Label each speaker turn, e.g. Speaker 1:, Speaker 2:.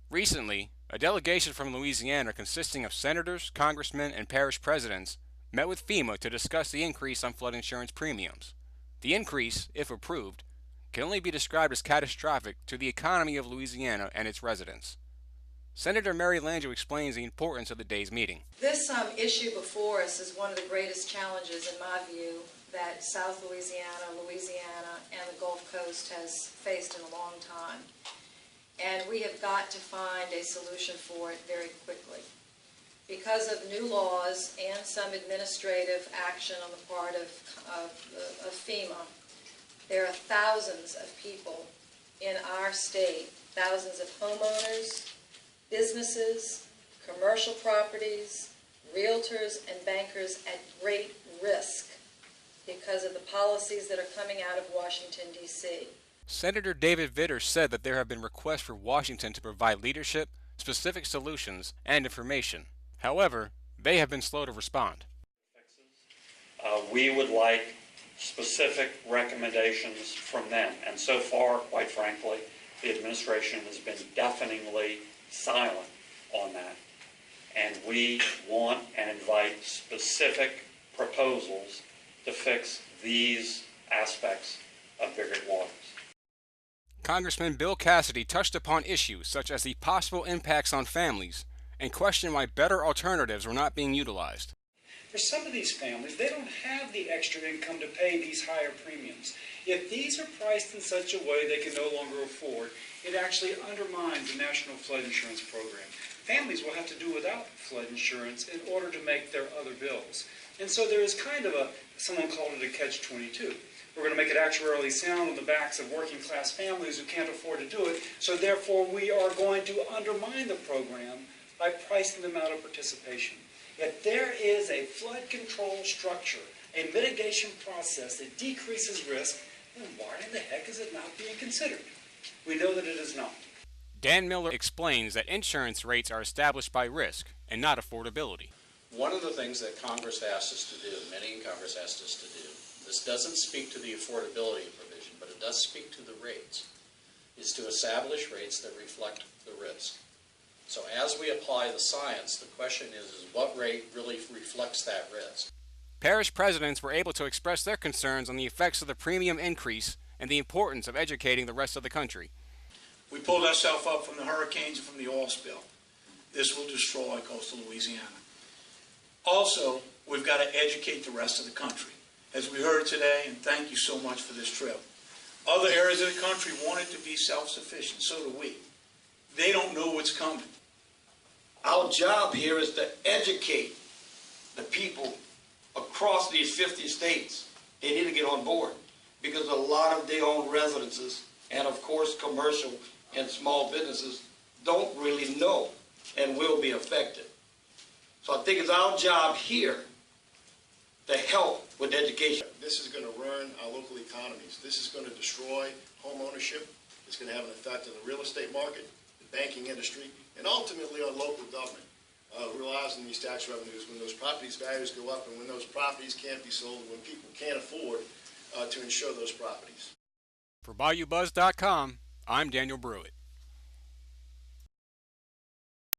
Speaker 1: Recently, a delegation from Louisiana consisting of senators, congressmen, and parish presidents met with FEMA to discuss the increase on flood insurance premiums. The increase, if approved, can only be described as catastrophic to the economy of Louisiana and its residents. Senator Mary Landrieu explains the importance of the day's meeting.
Speaker 2: This issue before us is one of the greatest challenges, in my view, that South Louisiana, and the Gulf Coast has faced in a long time. And we have got to find a solution for it very quickly. Because of new laws and some administrative action on the part of FEMA, there are thousands of people in our state, thousands of homeowners, businesses, commercial properties, realtors, and bankers at great risk because of the policies that are coming out of Washington, D.C.
Speaker 1: Senator David Vitter said that there have been requests for Washington to provide leadership, specific solutions, and information. However, they have been slow to respond.
Speaker 3: We would like specific recommendations from them, and so far, quite frankly, the administration has been deafeningly silent on that. And we want and invite specific proposals to fix these aspects of Bigot Waters.
Speaker 1: Congressman Bill Cassidy touched upon issues such as the possible impacts on families and questioned why better alternatives were not being utilized.
Speaker 4: For some of these families, they don't have the extra income to pay these higher premiums. If these are priced in such a way they can no longer afford, it actually undermines the National Flood Insurance Program. Families will have to do without flood insurance in order to make their other bills. And so there is kind of someone called it a catch-22. We're going to make it actuarially sound on the backs of working class families who can't afford to do it, so therefore we are going to undermine the program by pricing them out of participation. If there is a flood control structure, a mitigation process that decreases risk, then why in the heck is it not being considered? We know that it is not.
Speaker 1: Dan Miller explains that insurance rates are established by risk and not affordability.
Speaker 5: One of the things that Congress asked us to do, many in Congress asked us to do, this doesn't speak to the affordability provision, but it does speak to the rates, is to establish rates that reflect the risk. So as we apply the science, the question is what rate really reflects that risk?
Speaker 1: Parish presidents were able to express their concerns on the effects of the premium increase and the importance of educating the rest of the country.
Speaker 6: We pulled ourselves up from the hurricanes and from the oil spill. This will destroy coastal Louisiana. Also, we've got to educate the rest of the country. As we heard today, and thank you so much for this trip, other areas of the country want it to be self-sufficient, so do we. They don't know what's coming.
Speaker 7: Our job here is to educate the people across these 50 states. They need to get on board because a lot of their own residences and, of course, commercial and small businesses don't really know and will be affected. So I think it's our job here to help with education.
Speaker 8: This is going to ruin our local economies. This is going to destroy home ownership. It's going to have an effect on the real estate market, the banking industry, and ultimately on local government. Realizing these tax revenues when those properties values go up and when those properties can't be sold, when people can't afford to insure those properties.
Speaker 1: For BayouBuzz.com, I'm Daniel Bruett.